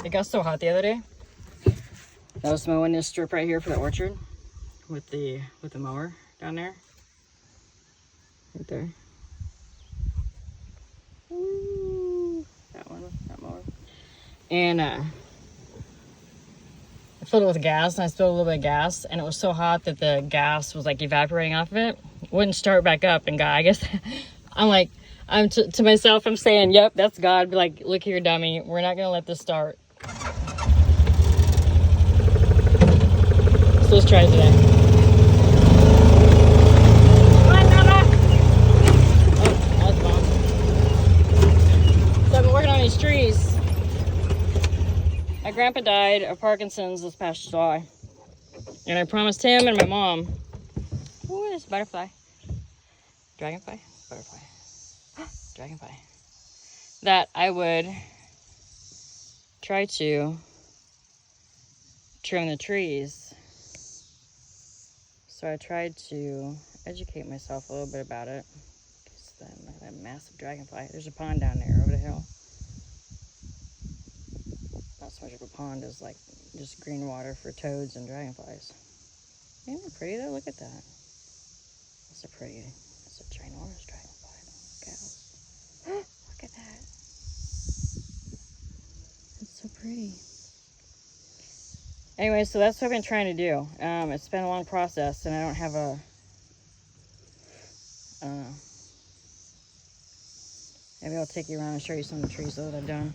It got so hot the other day. I was mowing this strip right here for the orchard with the mower down there. Right there. Woo. That one, that mower. And I filled it with gas, and I spilled a little bit of gas, and it was so hot that the gas was like evaporating off of it. Wouldn't start back up, and God, I guess I'm to myself, I'm saying, yep, that's God. Be like, look here, dummy, we're not gonna let this start. So let's try it today. Come on, Mama. Oh, that's bomb. So I've been working on these trees. My grandpa died of Parkinson's this past July. And I promised him and my mom, ooh, there's a butterfly. Dragonfly? Butterfly. Dragonfly. That I would try to trim the trees. So I tried to educate myself a little bit about it. That massive dragonfly. There's a pond down there over the hill. Not so much of a pond as like just green water for toads and dragonflies. Isn't it pretty though? Look at that. That's a pretty, that's a ginormous dragonfly. Look at, look at that. It's so pretty. Anyway, so that's what I've been trying to do. It's been a long process, and I don't have a, maybe I'll take you around and show you some of the trees that I've done.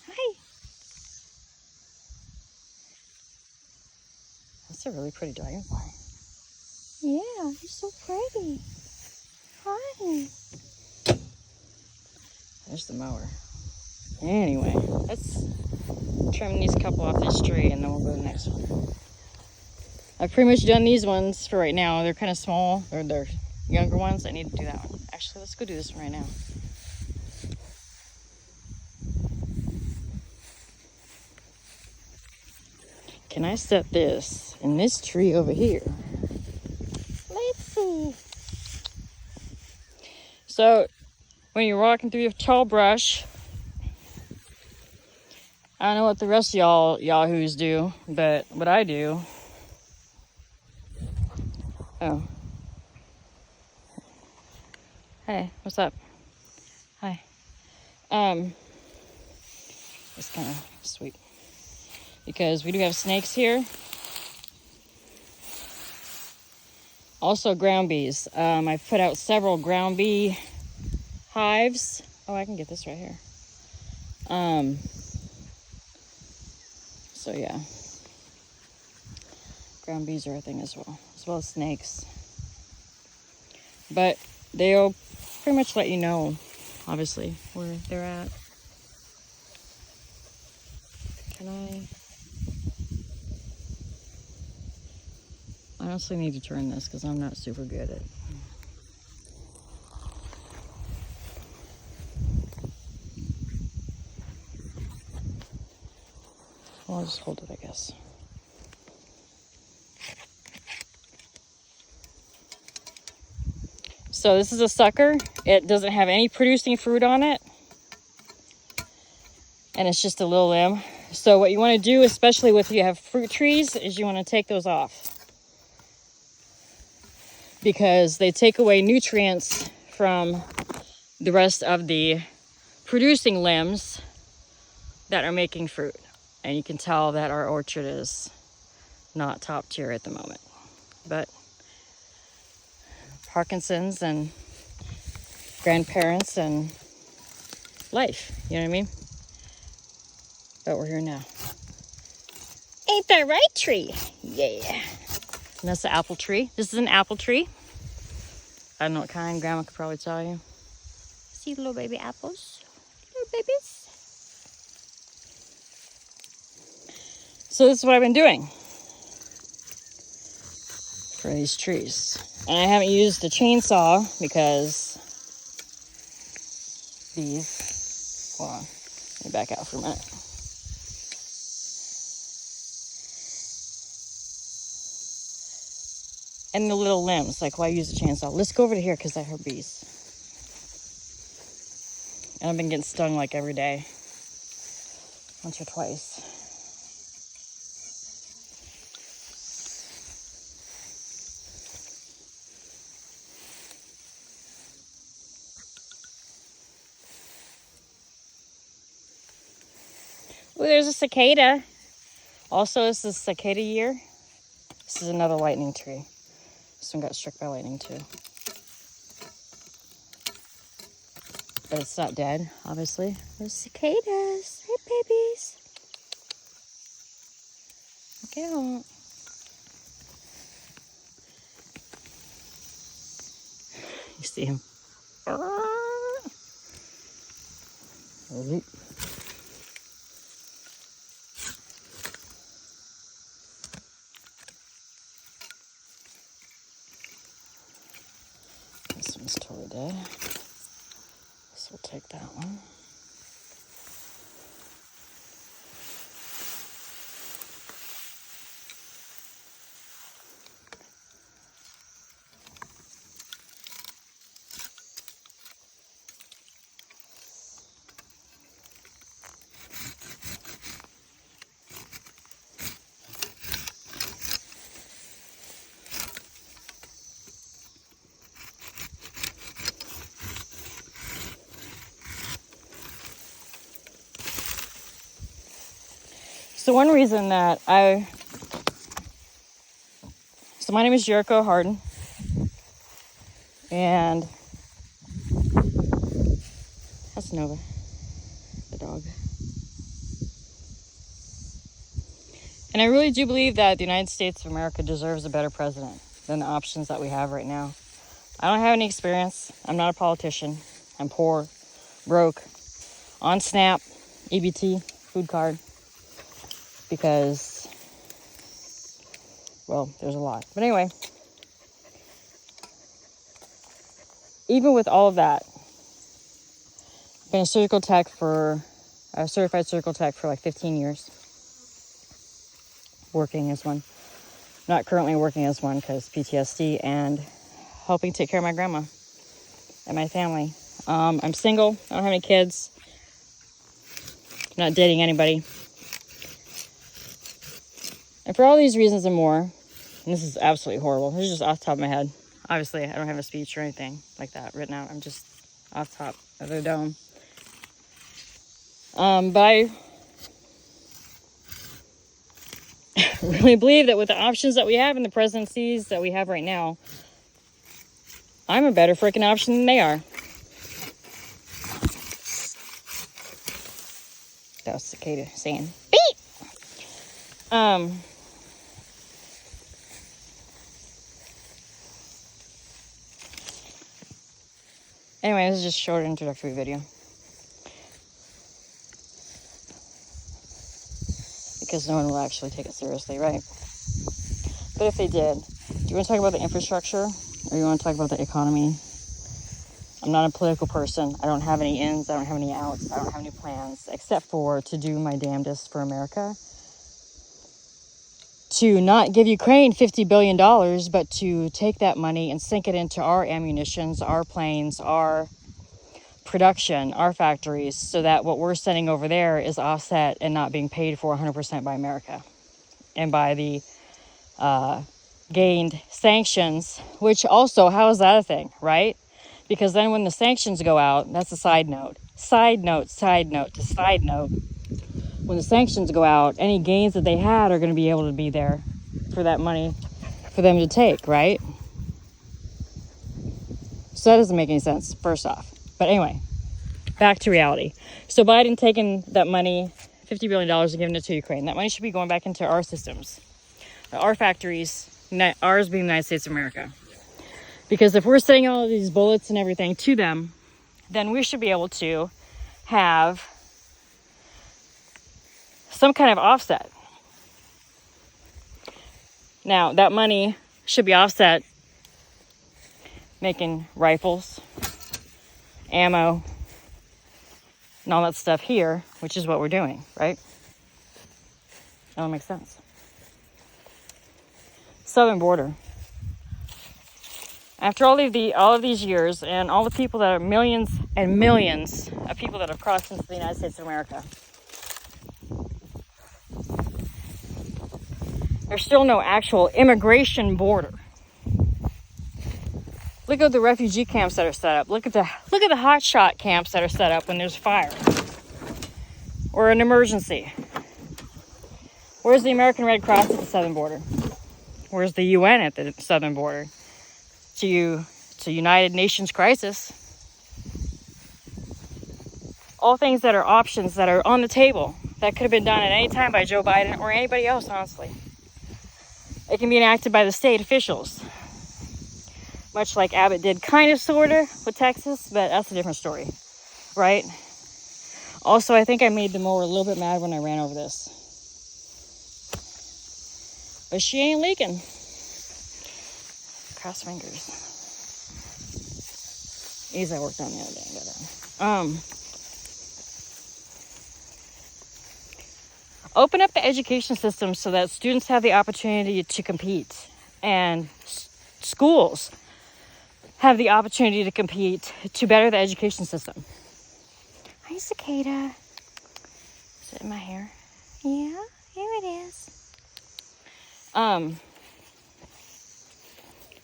Hi. That's a really pretty dragonfly. Yeah, you're so pretty. Hi. There's the mower. Anyway, let's trim these couple off this tree and then we'll go to the next one. I've pretty much done these ones for right now. They're kind of small, or they're younger ones. I need to do that one. Actually, let's go do this one right now. Can I set this in this tree over here? Let's see. So, when you're walking through the tall brush, I don't know what the rest of y'all yahoos do, but what I do. Oh. Hey, what's up? Hi. It's kind of sweet because we do have snakes here. Also ground bees. I've put out several ground bee hives. Oh, I can get this right here. So yeah, ground bees are a thing as well as snakes. But they'll pretty much let you know, obviously, where they're at. Can I honestly need to turn this because I'm not super good at it. Well, I'll just hold it, I guess. So this is a sucker. It doesn't have any producing fruit on it. And it's just a little limb. So what you want to do, especially if you have fruit trees, is you want to take those off. Because they take away nutrients from the rest of the producing limbs that are making fruit. And you can tell that our orchard is not top tier at the moment. But Parkinson's and grandparents and life, you know what I mean? But we're here now. Ain't that right, tree? Yeah. And that's the apple tree. This is an apple tree. I don't know what kind. Grandma could probably tell you. See the little baby apples? Little babies. So this is what I've been doing for these trees. And I haven't used a chainsaw because these, hold on, let me back out for a minute. And the little limbs, like why use a chainsaw? Let's go over to here because I heard bees. And I've been getting stung like every day. Once or twice. Oh, there's a cicada. Also, this is cicada year. This is another lightning tree. This one got struck by lightning too. But it's not dead, obviously. There's cicadas. Hey, babies. Look out. You see him. This one's totally dead. So we'll take that one. So one reason that so my name is Jericho Harden, and that's Nova, the dog. And I really do believe that the United States of America deserves a better president than the options that we have right now. I don't have any experience. I'm not a politician. I'm poor, broke, on SNAP, EBT, food card. Because, well, there's a lot. But anyway, even with all of that, I've been a certified surgical tech for like 15 years. Working as one. Not currently working as one because PTSD, and helping take care of my grandma and my family. I'm single. I don't have any kids. I'm not dating anybody. And for all these reasons and more, and this is absolutely horrible. This is just off the top of my head. Obviously, I don't have a speech or anything like that written out. I'm just off top of the dome. But I really believe that with the options that we have and the presidencies that we have right now, I'm a better freaking option than they are. That was cicada saying beep. Anyway, this is just a short introductory video. Because no one will actually take it seriously, right? But if they did, do you want to talk about the infrastructure or you want to talk about the economy? I'm not a political person. I don't have any ins. I don't have any outs. I don't have any plans except for to do my damnedest for America. To not give Ukraine $50 billion, but to take that money and sink it into our ammunitions, our planes, our production, our factories, so that what we're sending over there is offset and not being paid for 100% by America. And by the gained sanctions, which also, how is that a thing, right? Because then when the sanctions go out, that's a side note. When the sanctions go out, any gains that they had are going to be able to be there for that money for them to take, right? So that doesn't make any sense, first off. But anyway, back to reality. So Biden taking that money, $50 billion, and giving it to Ukraine. That money should be going back into our systems, our factories, ours being the United States of America. Because if we're sending all of these bullets and everything to them, then we should be able to have some kind of offset. Now, that money should be offset making rifles, ammo, and all that stuff here, which is what we're doing, right? That makes sense. Southern border. After all of these years and all the people that are millions and millions of people that have crossed into the United States of America, there's still no actual immigration border. Look at the refugee camps that are set up. Look at the hotshot camps that are set up when there's fire or an emergency. Where's the American Red Cross at the southern border? Where's the UN at the southern border? To United Nations crisis. All things that are options that are on the table that could have been done at any time by Joe Biden or anybody else, honestly. It can be enacted by the state officials. Much like Abbott did, kind of, sort of, with Texas, but that's a different story, right? Also, I think I made the mower a little bit mad when I ran over this. But she ain't leaking. Cross fingers. These I worked on the other day. Open up the education system so that students have the opportunity to compete, and schools have the opportunity to compete to better the education system. Hi, cicada. Is it in my hair? Yeah, here it is.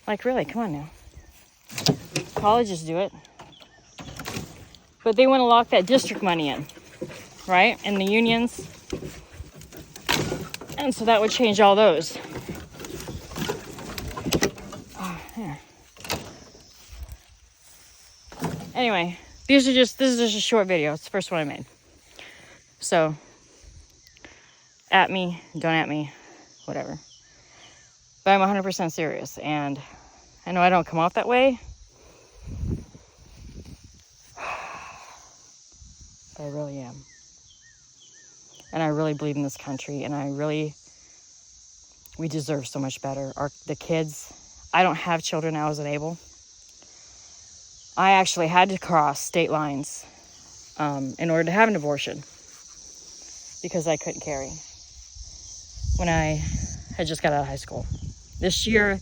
Like, really, come on now. Colleges do it. But they want to lock that district money in, right? And the unions. And so that would change all those. Oh, there. Anyway, this is just a short video. It's the first one I made. So, at me, don't at me, whatever. But I'm 100% serious, and I know I don't come off that way. But I really am. And I really believe in this country, and we deserve so much better. The kids, I don't have children now as an able. I actually had to cross state lines in order to have an abortion because I couldn't carry when I had just got out of high school. This year,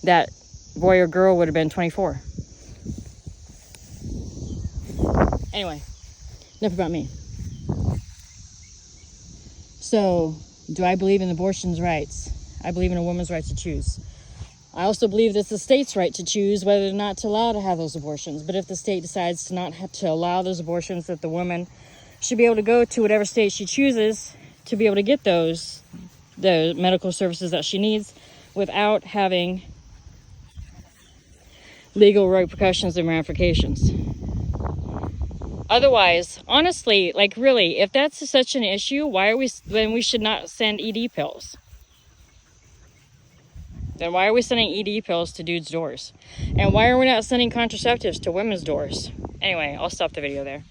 that boy or girl would have been 24. Anyway, enough about me. So, do I believe in abortion's rights? I believe in a woman's right to choose. I also believe that it's the state's right to choose whether or not to allow to have those abortions. But if the state decides to not have to allow those abortions, that the woman should be able to go to whatever state she chooses to be able to get the medical services that she needs without having legal repercussions and ramifications. Otherwise, honestly, like really, if that's such an issue, then we should not send ED pills. Then why are we sending ED pills to dudes' doors? And why are we not sending contraceptives to women's doors? Anyway, I'll stop the video there.